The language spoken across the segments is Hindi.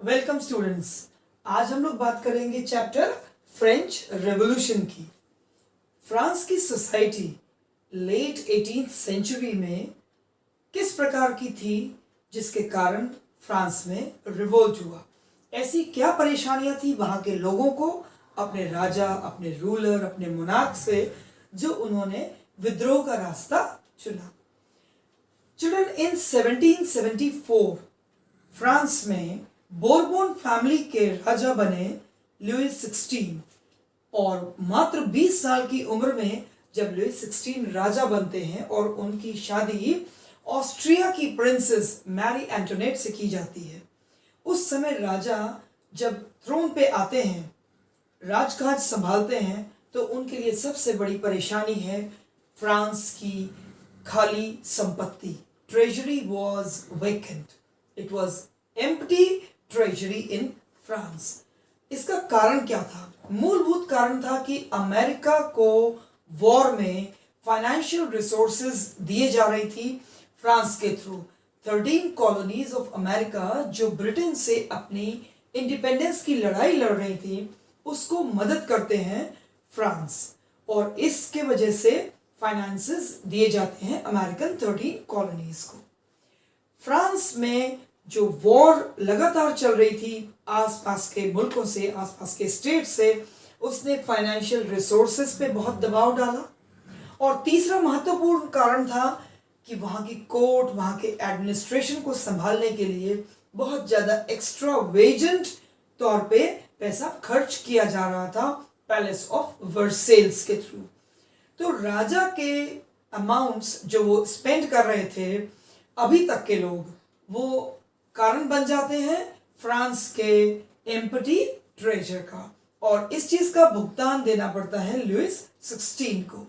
Welcome students. आज हम लोग बात करेंगे चैप्टर फ्रेंच रेवोल्यूशन की। फ्रांस की सोसाइटी लेट 18th सेंचुरी में किस प्रकार की थी जिसके कारण फ्रांस में रिवोल्ट हुआ। ऐसी क्या परेशानियां थी वहां के लोगों को अपने राजा, अपने रूलर, अपने मोनार्क से, जो उन्होंने विद्रोह का रास्ता चुना। चिल्ड्रन, इन 1774 फ्रांस में बोरबोन फैमिली के राजा बने लुइस 16 और मात्र 20 साल की उम्र में जब लुइस 16 राजा बनते हैं और उनकी शादी ऑस्ट्रिया की प्रिंसेस मैरी एंटोनेट से की जाती है। उस समय राजा जब थ्रोन पे आते हैं, राजकाज संभालते हैं, तो उनके लिए सबसे बड़ी परेशानी है फ्रांस की खाली संपत्ति। Treasury was vacant, it was empty treasury in France. इसका कारण क्या था? मूलभूत कारण था कि अमेरिका को वॉर में फाइनेंशियल रिसोर्सेज दिए जा रही थी फ्रांस के थ्रू। 13 कॉलोनीज ऑफ अमेरिका जो ब्रिटेन से अपनी इंडिपेंडेंस की लड़ाई लड़ रही थी, उसको मदद करते हैं फ्रांस, और इसके वजह से फाइनेंसेस दिए जाते हैं अमेरिकन 13 कॉलोनीज को। फ्रांस में जो वॉर लगातार चल रही थी आसपास के मुल्कों से, आसपास के स्टेट से, उसने फाइनेंशियल रिसोर्सेज पे बहुत दबाव डाला। और तीसरा महत्वपूर्ण कारण था कि वहाँ की कोर्ट, वहाँ के एडमिनिस्ट्रेशन को संभालने के लिए बहुत ज़्यादा एक्स्ट्रा वेजेंट तौर पे पैसा खर्च किया जा रहा था पैलेस ऑफ वर्सेल्स के थ्रू। तो राजा के अमाउंट्स जो वो स्पेंड कर रहे थे, अभी तक के लोग, वो कारण बन जाते हैं फ्रांस के एम्प्टी ट्रेजर का, और इस चीज का भुगतान देना पड़ता है लुइस 16 को।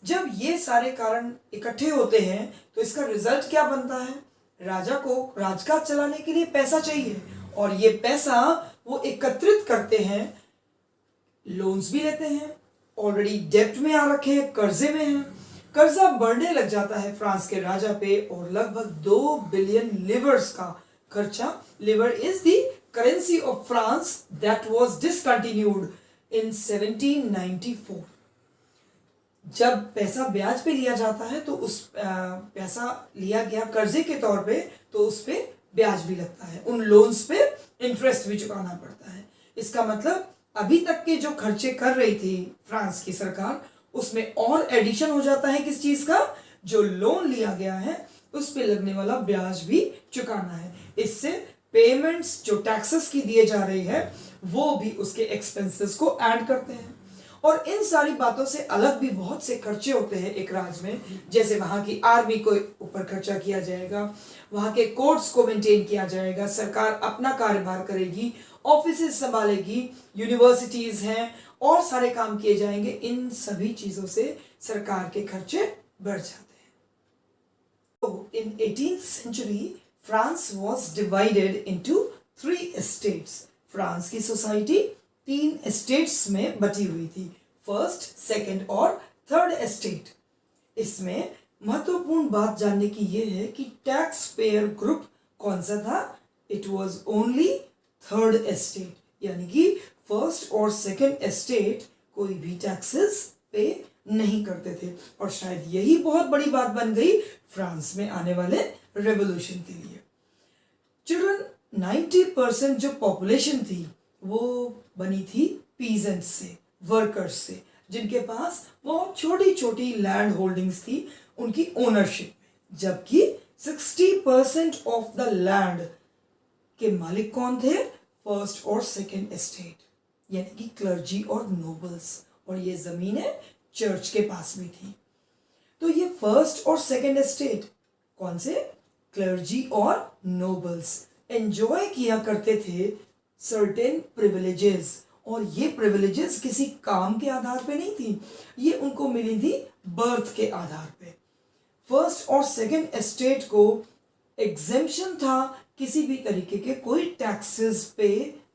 जब ये सारे कारण इकट्ठे होते हैं तो इसका रिजल्ट क्या बनता है? राजा को राजकाज चलाने के लिए पैसा चाहिए, और ये पैसा वो एकत्रित करते हैं, लोन्स भी लेते हैं, ऑलरेडी डेब्ट में आ रखे हैं, कर्जे में हैं। कर्जा बढ़ने लग जाता है फ्रांस के राजा पे, और लगभग 2 बिलियन लिवर्स का खर्चा। Livre is the currency of France that was discontinued in 1794। जब पैसा ब्याज पे लिया जाता है तो उस पैसा लिया गया कर्जे के तौर पे, तो उस पे ब्याज भी लगता है, उन लोन्स पे इंटरेस्ट भी चुकाना पड़ता है। इसका मतलब अभी तक के जो खर्चे कर रही थी फ्रांस की सरकार, उसमें और एडिशन हो जाता है किस चीज का? जो लोन लिया गया है उस पे लगने वाला ब्याज भी चुकाना है। इससे पेमेंट्स जो टैक्सेस की दिए जा रही है वो भी उसके एक्सपेंसेस को ऐड करते हैं। और इन सारी बातों से अलग भी बहुत से खर्चे होते हैं एक राज्य में, जैसे वहाँ की आर्मी को ऊपर खर्चा किया जाएगा, वहाँ के कोर्ट्स को मेंटेन किया जाएगा, सरकार अपना कार्यभार करेगी, ऑफिसेज संभालेगी, यूनिवर्सिटीज हैं, और सारे काम किए जाएंगे। इन सभी चीजों से सरकार के खर्चे बढ़ जाते हैं। तो इन 18th century France was divided into 3 states। France की सोसाइटी 3 स्टेट्स में बटी हुई थी, फर्स्ट, सेकंड और थर्ड स्टेट। इसमें महत्वपूर्ण बात जानने की यह है कि टैक्स पेयर ग्रुप कौन सा था? It was only third state, यानी कि फर्स्ट और सेकंड स्टेट कोई भी टैक्सेस पे नहीं करते थे। और शायद यही बहुत बड़ी बात बन गई फ्रांस में आने वाले रेवोल्यूशन के लिए। चिल्ड्रन, 90% जो पॉपुलेशन थी वो बनी थी पीजेंट्स से, वर्कर्स से, जिनके पास बहुत छोटी छोटी लैंड होल्डिंग्स थी उनकी ओनरशिप में। जबकि 60% ऑफ द लैंड के मालिक कौन थे? फर्स्ट और सेकंड स्टेट, यानी कि क्लर्जी और नोबल्स, और ये जमीनें चर्च के पास में थी। तो ये फर्स्ट और सेकंड स्टेट कौन से? क्लर्जी और नोबल्स एंजॉय किया करते थे सर्टेन प्रिविलेजेस, और ये प्रिविलेजेस किसी काम के आधार पे नहीं थी, ये उनको मिली थी बर्थ के आधार पे। फर्स्ट और सेकंड स्टेट को एग्जेम्पशन था, किसी भी तरीके के कोई टैक्सेस पे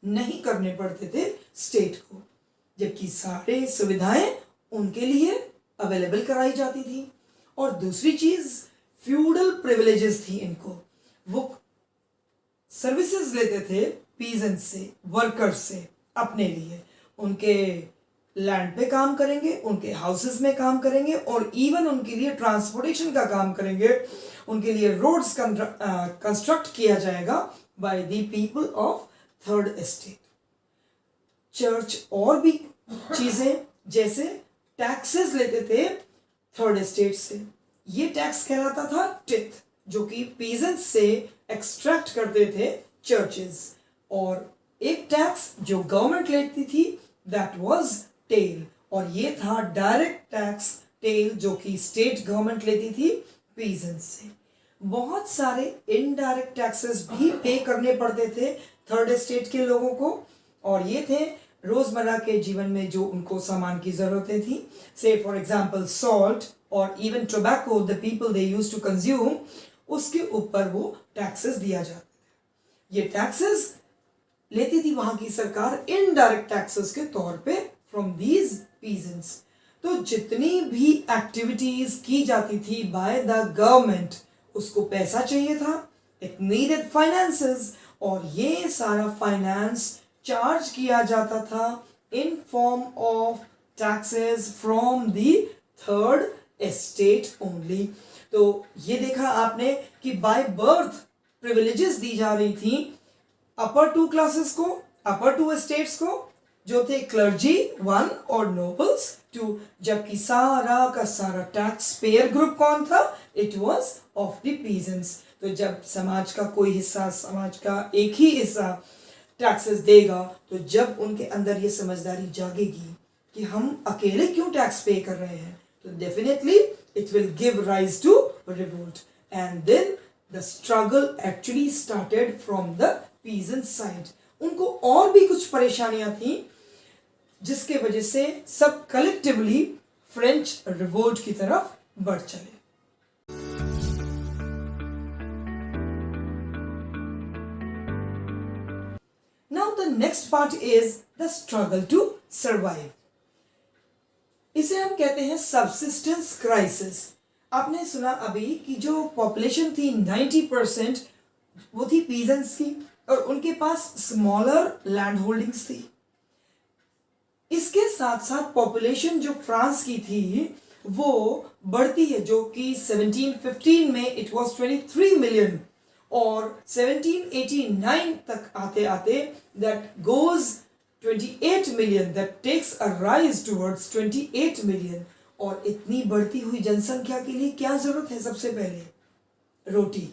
नहीं करने पड़ते थे स्टेट को, जबकि सारे सुविधाएं उनके लिए अवेलेबल कराई जाती थी। और दूसरी चीज, फ्यूडल प्रिविलेजेस थी इनको, वो सर्विसेज लेते थे पीजेंट से, वर्कर्स से अपने लिए। उनके लैंड पे काम करेंगे, उनके हाउसेस में काम करेंगे और इवन उनके लिए ट्रांसपोर्टेशन का काम करेंगे। उनके लिए रोड्स कंस्ट्रक्ट किया जाएगा by the people of third estate. Church और भी चीजें जैसे टैक्सेस लेते थे थर्ड एस्टेट से। ये टैक्स कहलाता था टिथ, जो कि पीजेंट्स से एक्सट्रैक्ट करते थे चर्चेस। और एक टैक्स जो गवर्नमेंट लेती थी दैट वाज टेल, और ये था डायरेक्ट टैक्स टेल जो कि स्टेट गवर्नमेंट लेती थी पीजेंट्स से। बहुत सारे इनडायरेक्ट टैक्सेस भी पे करने पड़ते थे थर्ड एस्टेट के लोगों को, और ये थे रोजमर्रा के जीवन में जो उनको सामान की जरूरतें थी। से फॉर एग्जांपल सॉल्ट और even tobacco the people they used to consume, उसके ऊपर वो टैक्सेस दिया जाता था। ये टैक्सेस लेती थी वहां की सरकार इनडायरेक्ट टैक्सेस के तौर पे फ्रॉम दीज पीजेंट्स। तो जितनी भी एक्टिविटीज की जाती थी बाय द गवर्नमेंट, उसको पैसा चाहिए था, इट नीडेड फाइनेंसेस, और ये सारा फाइनेंस चार्ज किया जाता था in form of taxes from the third estate only. तो ये देखा आपने कि बाय बर्थ प्रिविलेजेस दी जा रही थी अपर टू क्लासेस को, अपर टू एस्टेट्स को, जो थे क्लर्जी 1 और नोबल्स 2, जबकि सारा का सारा टैक्स पेयर ग्रुप कौन था? It was of the peasants. तो जब समाज का कोई हिस्सा, समाज का एक ही हिस्सा टैक्सेस देगा, तो जब उनके अंदर ये समझदारी जागेगी कि हम अकेले क्यों टैक्स पे कर रहे हैं, तो definitely it will give rise to revolt, and then the struggle actually started from the peasant side. उनको और भी कुछ परेशानियां थी जिसके वजह से सब कलेक्टिवली फ्रेंच रिवोल्ट की तरफ बढ़ चले। Now the next part is the struggle to survive. इसे हम कहते हैं सबसिस्टेंस क्राइसिस। आपने सुना अभी कि जो पॉपुलेशन थी 90% वो थी पीजेंट्स की, और उनके पास स्मॉलर लैंड होल्डिंग्स थी। इसके साथ साथ पॉपुलेशन जो फ्रांस की थी वो बढ़ती है, जो कि 1715 में इट वाज 23 मिलियन, और 1789 तक आते आते that goes 28 million, that takes a rise towards 28 million. और इतनी बढ़ती हुई जनसंख्या के लिए क्या जरूरत है? सबसे पहले रोटी,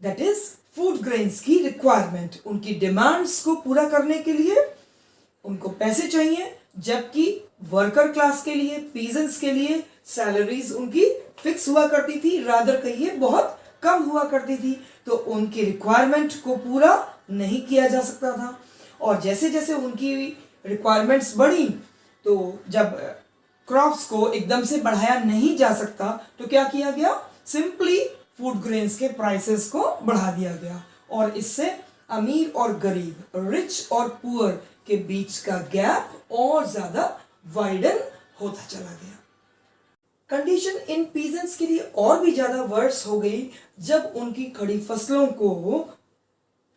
दैट इज फूड ग्रेन्स की रिक्वायरमेंट। उनकी डिमांड्स को पूरा करने के लिए उनको पैसे चाहिए, जबकि वर्कर क्लास के लिए, पीजेंट्स के लिए सैलरीज उनकी फिक्स हुआ करती थी, रादर कहिए बहुत कम हुआ करती थी। तो उनकी रिक्वायरमेंट को पूरा नहीं किया जा सकता था, और जैसे जैसे उनकी रिक्वायरमेंट्स बढ़ी, तो जब क्रॉप्स को एकदम से बढ़ाया नहीं जा सकता, तो क्या किया गया? सिंपली फूड ग्रेन्स के प्राइसेस को बढ़ा दिया गया, और इससे अमीर और गरीब, रिच और पुअर के बीच का गैप और ज्यादा वाइडन होता चला गया। कंडीशन इन पीजेंट्स के लिए और भी ज्यादा वर्स हो गई जब उनकी खड़ी फसलों को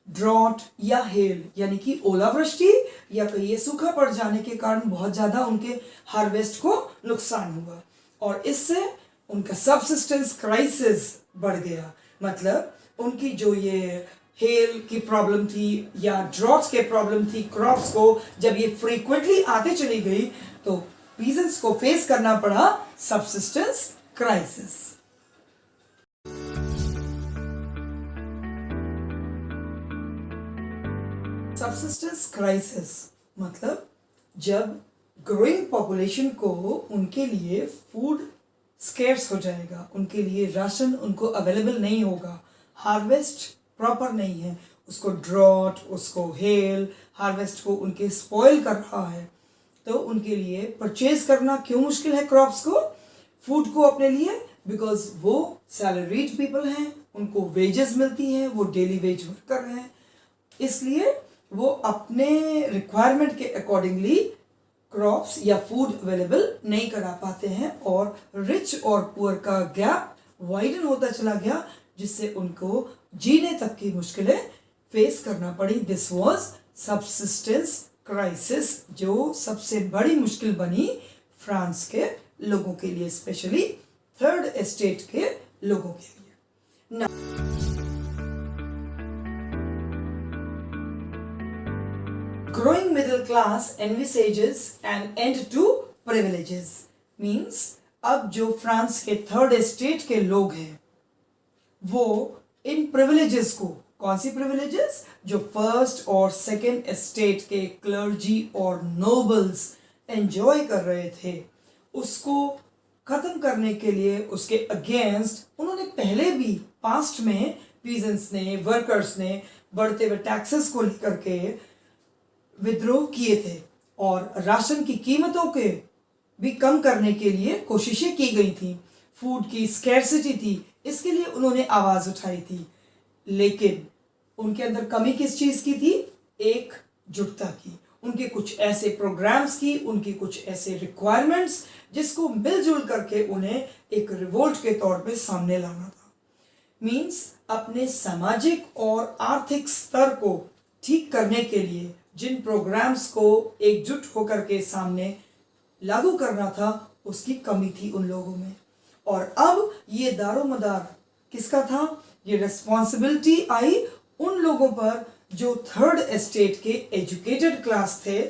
ड्रॉट या हेल, यानी कि ओलावृष्टि या कहिए सूखा पड़ जाने के कारण बहुत ज्यादा उनके हार्वेस्ट को नुकसान हुआ, और इससे उनका सबसिस्टेंस क्राइसिस बढ़ गया। मतलब उनकी जो ये हेल की प्रॉब्लम थी या ड्रॉट्स के प्रॉब्लम थी, क्रॉप्स को जब ये फ्रीक्वेंटली आते चली गई, तो पीजेंट्स को फेस करना पड़ा सबसिस्टेंस क्राइसिस। सबसिस्टेंस क्राइसिस मतलब जब ग्रोइंग पॉपुलेशन को उनके लिए फूड स्केर्स हो जाएगा, उनके लिए राशन उनको अवेलेबल नहीं होगा, हार्वेस्ट प्रॉपर नहीं है, उसको ड्रॉट, उसको हेल, हार्वेस्ट को उनके स्पॉइल कर रहा है, तो उनके लिए परचेज करना क्यों मुश्किल है क्रॉप्स को, फूड को अपने लिए, बिकॉज वो सैलरीड पीपल हैं, उनको वेजेस मिलती हैं, वो डेली वेज वर्कर हैं, इसलिए वो अपने रिक्वायरमेंट के अकॉर्डिंगली क्रॉप्स या फूड अवेलेबल नहीं करा पाते हैं, और रिच और पुअर का गैप वाइडन होता चला गया, जिससे उनको जीने तक की मुश्किलें फेस करना पड़ी। दिस वॉज सबसिस्टेंस क्राइसिस, जो सबसे बड़ी मुश्किल बनी फ्रांस के लोगों के लिए, स्पेशली थर्ड एस्टेट के लोगों के लिए। Now, growing middle class envisages an end to privileges, means अब जो फ्रांस के थर्ड एस्टेट के लोग हैं वो इन प्रिविलेजेस को, कौन सी प्रिविलेजेस, जो फर्स्ट और सेकेंड एस्टेट के क्लर्जी और नोबल्स एंजॉय कर रहे थे, उसको खत्म करने के लिए, उसके अगेंस्ट उन्होंने पहले भी पास्ट में पीजेंट्स ने, वर्कर्स ने बढ़ते हुए टैक्सेस को लेकर के विद्रोह किए थे और राशन की कीमतों के भी कम करने के लिए कोशिशें की गई थी। फूड की स्कैर्सिटी थी, इसके लिए उन्होंने आवाज उठाई थी, लेकिन उनके अंदर कमी किस चीज की थी? एकजुटता की। उनके कुछ ऐसे प्रोग्राम्स की, उनकी कुछ ऐसे रिक्वायरमेंट्स जिसको मिलजुल करके उन्हें एक रिवोल्ट के तौर पे सामने लाना था। मींस अपने सामाजिक और आर्थिक स्तर को ठीक करने के लिए जिन प्रोग्राम्स को एकजुट होकर के सामने लागू करना था, उसकी कमी थी उन लोगों में। और अब ये दारोमदार किसका था? ये रिस्पॉन्सिबिलिटी आई उन लोगों पर जो थर्ड एस्टेट के एजुकेटेड क्लास थे,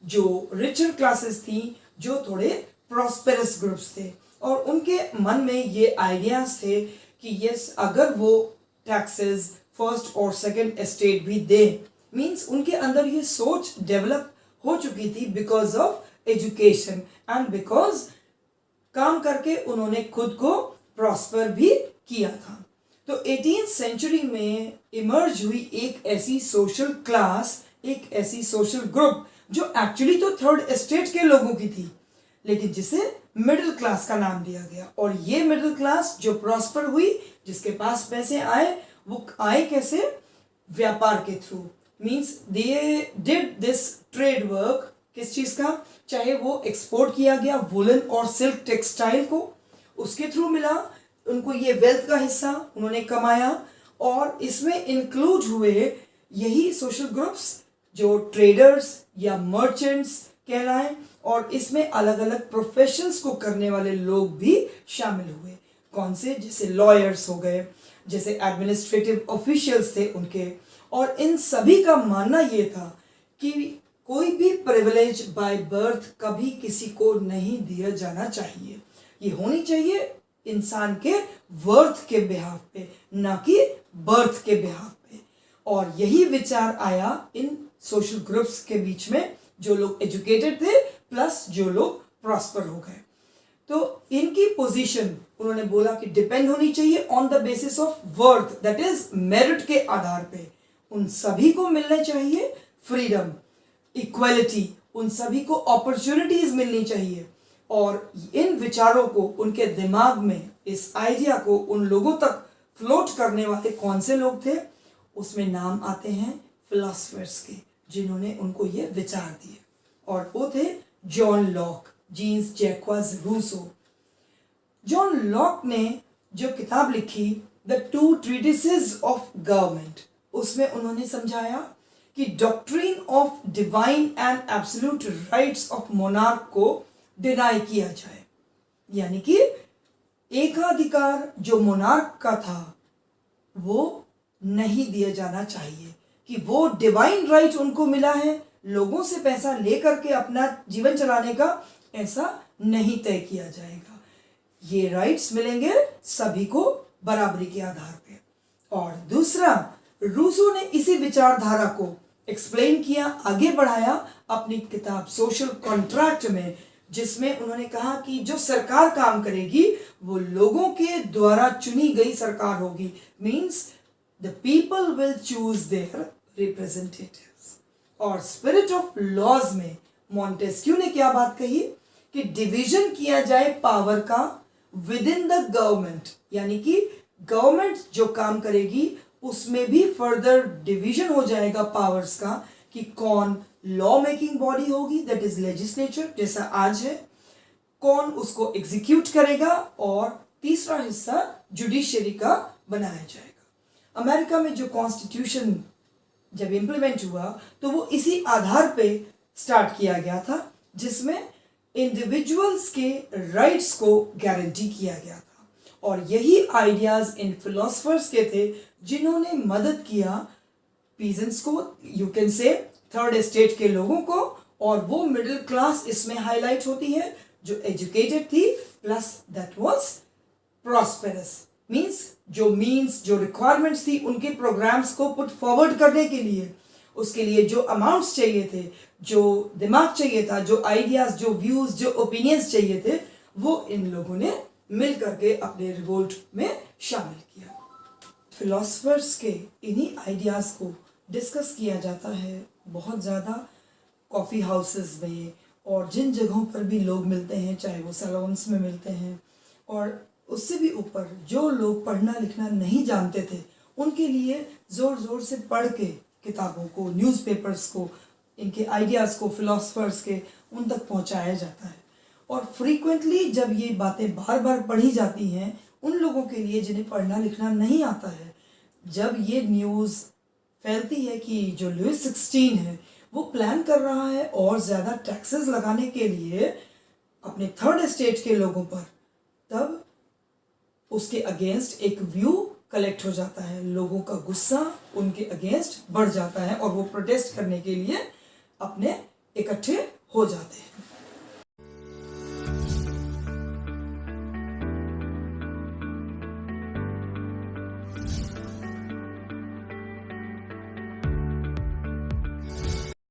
जो रिचर क्लासेस थी, जो थोड़े प्रॉस्पेरस ग्रुप्स थे, और उनके मन में ये आइडियाज थे कि यस, अगर वो टैक्सेस फर्स्ट और सेकंड एस्टेट भी दे, मींस उनके अंदर ये सोच डेवलप हो चुकी थी because of education and because काम करके उन्होंने खुद को प्रॉस्पर भी किया था। तो 18th सेंचुरी में इमर्ज हुई एक ऐसी सोशल क्लास, एक ऐसी सोशल ग्रुप जो एक्चुअली तो थर्ड एस्टेट के लोगों की थी, लेकिन जिसे मिडिल क्लास का नाम दिया गया। और ये मिडिल क्लास जो प्रॉस्पर हुई, जिसके पास पैसे आए, वो आए कैसे? व्यापार के through. Means they did this trade work, किस चीज का? चाहे वो एक्सपोर्ट किया गया वुलन और सिल्क टेक्सटाइल को, उसके थ्रू मिला उनको ये वेल्थ का हिस्सा उन्होंने कमाया। और इसमें इंक्लूड हुए यही सोशल ग्रुप्स जो ट्रेडर्स या मर्चेंट्स कहलाएं, और इसमें अलग अलग प्रोफेशंस को करने वाले लोग भी शामिल हुए। कौन से? जैसे लॉयर्स हो गए, जैसे एडमिनिस्ट्रेटिव ऑफिशियल्स थे उनके। और इन सभी का मानना ये था कि कोई भी प्रिविलेज बाय बर्थ कभी किसी को नहीं दिया जाना चाहिए। ये होनी चाहिए इंसान के वर्थ के बिहाफ पे, ना कि बर्थ के बिहाफ पे। और यही विचार आया इन सोशल ग्रुप्स के बीच में, जो लोग एजुकेटेड थे प्लस जो लोग प्रॉस्पर हो गए। तो इनकी पोजीशन उन्होंने बोला कि डिपेंड होनी चाहिए on the basis of worth, that is merit के आधार पे। उन सभी को मिलने चाहिए फ्रीडम, इक्वालिटी, उन सभी को अपॉर्चुनिटीज मिलनी चाहिए। और इन विचारों को उनके दिमाग में, इस आइडिया को उन लोगों तक फ्लोट करने वाले कौन से लोग थे? उसमें नाम आते हैं फिलोसफर्स के, जिन्होंने उनको ये विचार दिए। और वो थे John Locke, Jean Jacques Rousseau. John Locke ने जो किताब लिखी the two treatises of government, उसमें उन्होंने समझाया कि doctrine of divine and absolute rights of monarch को डिनाई किया जाए, यानी कि एकाधिकार जो मोनार्क का था वो नहीं दिया जाना चाहिए, कि वो डिवाइन राइट उनको मिला है लोगों से पैसा लेकर के अपना जीवन चलाने का, ऐसा नहीं तय किया जाएगा। ये राइट्स मिलेंगे सभी को बराबरी के आधार पे। और दूसरा, रूसो ने इसी विचारधारा को एक्सप्लेन किया, आगे बढ़ाया अपनी किताब सोशल कॉन्ट्रैक्ट में, जिसमें उन्होंने कहा कि जो सरकार काम करेगी वो लोगों के द्वारा चुनी गई सरकार होगी। Means the people will choose there representatives. और स्पिरिट ऑफ लॉज में मॉन्टेस्क्यू ने क्या बात कही कि डिवीजन किया जाए पावर का विद इन द गवर्नमेंट, यानी कि गवर्नमेंट जो काम करेगी उसमें भी फर्दर डिवीजन हो जाएगा पावर्स का, कि कौन लॉ मेकिंग बॉडी होगी, दैट इज लेजिस्लेचर जैसा आज है, कौन उसको एग्जीक्यूट करेगा, और तीसरा हिस्सा जुडिशियरी का बनाया जाएगा। अमेरिका में जो कॉन्स्टिट्यूशन जब इम्प्लीमेंट हुआ तो वो इसी आधार पे स्टार्ट किया गया था, जिसमें इंडिविजुअल्स के राइट्स को गारंटी किया गया था। और यही आइडियाज इन फिलोसफर्स के थे जिन्होंने मदद किया पीजेंट्स को, you can say third state के लोगों को, और वो मिडिल क्लास इसमें हाईलाइट होती है जो एजुकेटेड थी plus that was prosperous. Means जो रिक्वायरमेंट्स थी उनके प्रोग्राम्स को पुट फॉरवर्ड करने के लिए, उसके लिए जो अमाउंट्स चाहिए थे, जो दिमाग चाहिए था, जो आइडियाज, जो व्यूज, जो ओपिनियंस चाहिए थे, वो इन लोगों ने मिल करके अपने रिवोल्ट में शामिल किया। फिलोसफर्स के इन्हीं आइडियाज़ को डिस्कस किया जाता है बहुत ज़्यादा कॉफ़ी हाउसेस में, और जिन जगहों पर भी लोग मिलते हैं, चाहे वो सैलून्स में मिलते हैं, और उससे भी ऊपर जो लोग पढ़ना लिखना नहीं जानते थे उनके लिए ज़ोर ज़ोर से पढ़ के किताबों को, न्यूज़पेपर्स को, इनके आइडियाज़ को, फिलोसफर्स के, उन तक पहुंचाया जाता है। और फ्रीक्वेंटली जब ये बातें बार बार पढ़ी जाती हैं उन लोगों के लिए जिन्हें पढ़ना लिखना नहीं आता है, जब ये न्यूज़ फैलती है कि जो लुईस 16 है वो प्लान कर रहा है और ज़्यादा टैक्सेस लगाने के लिए अपने थर्ड स्टेट के लोगों पर, तब उसके अगेंस्ट एक व्यू कलेक्ट हो जाता है, लोगों का गुस्सा उनके अगेंस्ट बढ़ जाता है और वो प्रोटेस्ट करने के लिए अपने इकट्ठे हो जाते हैं।